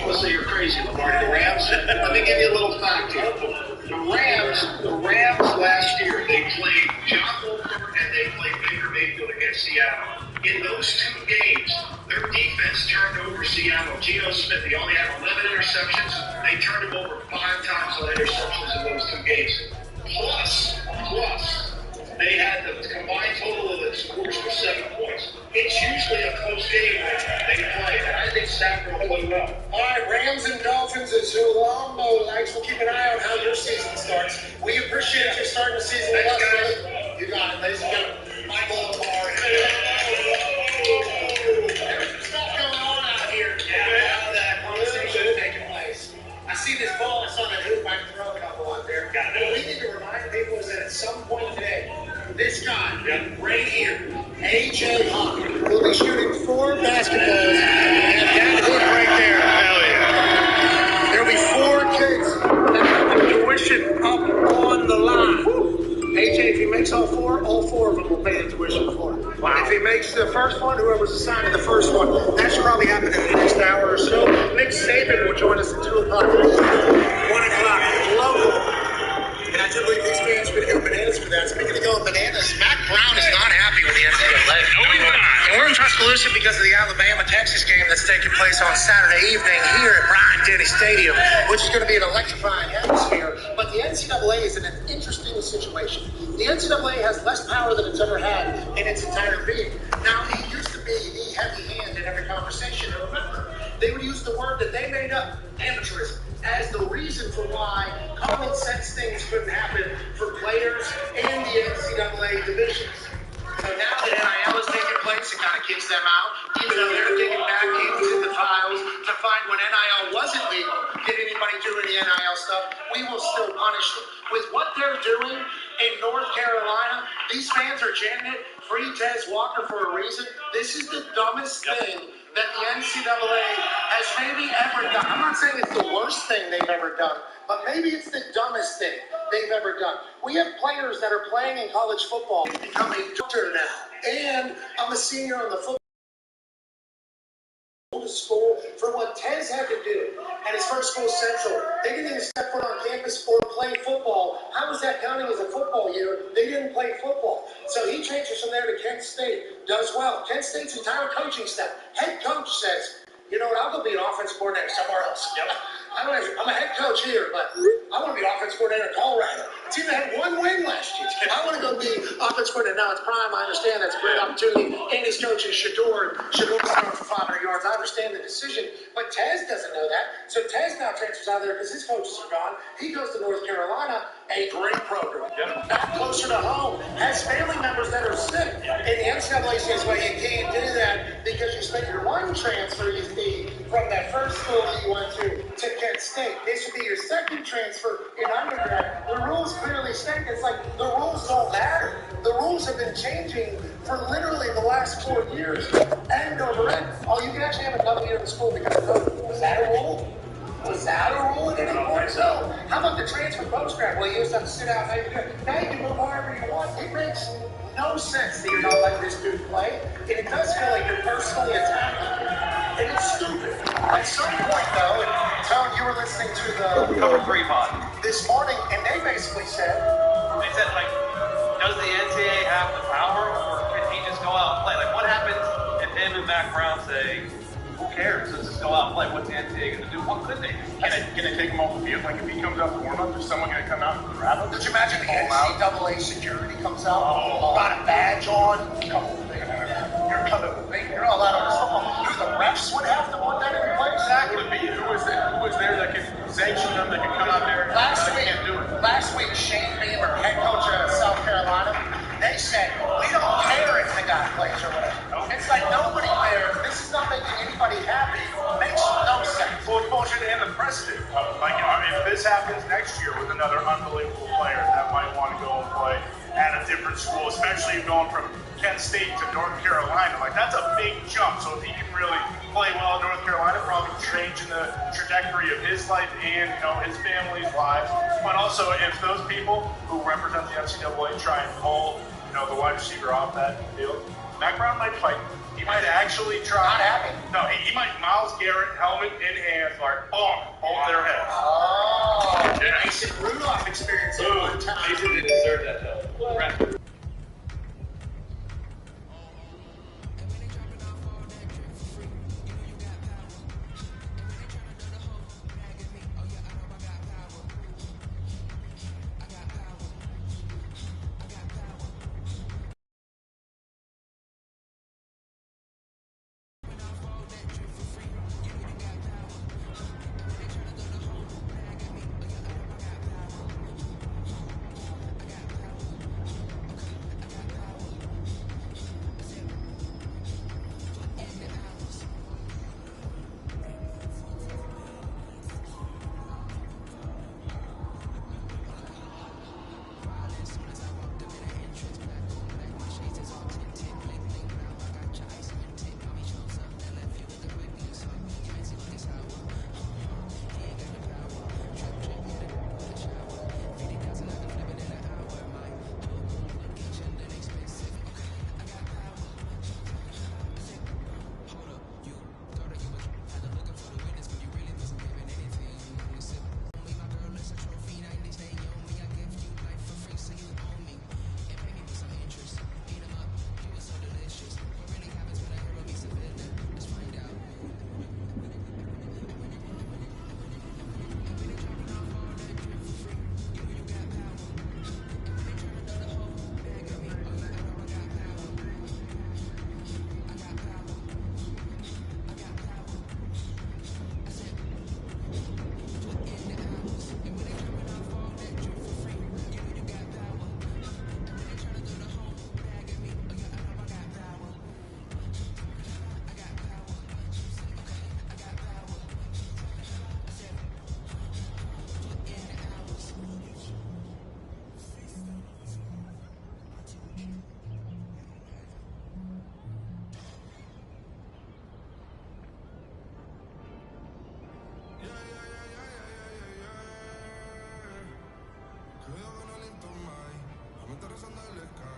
people say you're crazy, Lamar. The Rams. Let me give you a little fact here. The Rams last year, they played John Wolford and they played Baker Mayfield against Seattle. In those two games, their defense turned over Seattle. Geno Smith, he only had 11 interceptions. They turned him over 5 times on interceptions in those two games. Plus, they had the combined total of the scores for 7 points. It's usually a close game when they play, and I think Stafford will play well. All right, Rams and Dolphins is who Longbow likes. We'll keep an eye on how your season starts. We appreciate you starting the season with us, guys. You got it, ladies and gentlemen. Michael Lamar. There's some stuff going on out here. How that conversation is taking place. I see this ball. I saw that hoop. I can throw a couple out there. What we need to remind people is that at some point today, this guy right here, A.J. Hawk, will be shooting 4 basketballs, and that hook right there. Hell yeah. There'll be 4 kids that have their tuition up on the line. A.J., if he makes all 4 of them will pay the tuition for it. Wow. If he makes the first one, whoever's assigned to the first one, that should probably happen in the next hour or so. Nick Saban will join us at 2 o'clock. 1 o'clock, local. And I do believe these fans are going to go bananas for that. Speaking of going bananas, Matt Brown is not happy with the NCAA. No, he's not. And we're in Tuscaloosa because of the Alabama-Texas game that's taking place on Saturday evening here at Bryant-Denny Stadium, which is going to be an electrifying atmosphere. But the NCAA is in an interesting situation. The NCAA has less power than it's ever had in its entire being. Now, it used to be the heavy hand in every conversation. And remember, they would use the word that they made up, amateurism, as the reason for why common sense things couldn't happen for players and the NCAA divisions. So now that NIL is taking place, it kind of kicks them out. Even though they're digging back into the files to find when NIL wasn't legal, did anybody do any NIL stuff, we will still punish them. With what they're doing in North Carolina, these fans are chanting it, free Tez Walker for a reason. This is the dumbest thing that the NCAA has maybe ever done. I'm not saying it's the worst thing they've ever done, but maybe it's the dumbest thing they've ever done. We have players that are playing in college football become a doctor now. And I'm a senior on the football school for what Tez had to do at his first school, Central. They didn't even step foot on campus or play football. How was that counting as a football year? They didn't play football. So he changes from there to Kent State, does well. Kent State's entire coaching staff, head coach says, you know what, I'll go be an offense coordinator somewhere else. Yep. I'm a head coach here, but I want to be offense coordinator in Colorado. The team that had 1 win last year. I want to go be offense coordinator. Now it's prime. I understand that's a great opportunity. And his coach is Shador. Shador's throwing for 500 yards. I understand the decision, but Tez doesn't know that. So Tez now transfers out there because his coaches are gone. He goes to North Carolina, a great program. Yep. Back closer to home, has family members that are sick. Yep. And the NCAA says, well, you can't do that because you spent your 1 transfer you fee from that first school that you went to Kent State. This would be your 2nd transfer in undergrad. The rules clearly state it's like the rules don't matter. The rules have been changing for literally the last 4 years. End over end. Oh, you can actually have another year in school because of COVID. Was that a rule? Was that a rule at any point? So, how about the transfer post-grad? Well, you used to have to sit out. Now you can move however you want. It makes no sense that you're not letting this dude play. And it does feel like you're personally attacking him. And it's stupid. At some point, though, and Tone, you were listening to the Cover 3 pod this morning, and they basically said, like, does the NCAA have the power, or can he just go out and play? Like, what happens if him and Mac Brown say, who cares? Let's just go out and play. What's the NCAA going to do? What could they do? Can they take him off the field? Like, if he comes out for warm-up, is someone going to come out and grab him? could you imagine the NCAA security comes out, got a badge on, you're coming with me. You're not allowed on this football. The refs would have to want that in place. Exactly. Who was there that could sanction them, that could come out there and can't do it? Last week, Shane Beamer, head coach of South Carolina, they said, we don't care if the guy plays or whatever. It's like nobody cares. This is not making anybody happy. It makes no sense. Well, it's bullshit and the precedent. Like, if this happens next year with another unbelievable player that might want to go and play at a different school, especially going from Kent State to North Carolina, like, that's a big jump. So if he can really play well in North Carolina, probably changing the trajectory of his life and, his family's lives. But also, if those people who represent the NCAA try and pull, the wide receiver off that field, Mac Brown might fight. He might actually try. Not happy. No, he might Myles Garrett, helmet in hand, like, boom, over their head. Oh, Yeah. Mason Rudolph experienced it one time. Mason didn't deserve that though. Right. Cuidado que no aliento más. No me está rezando el escala.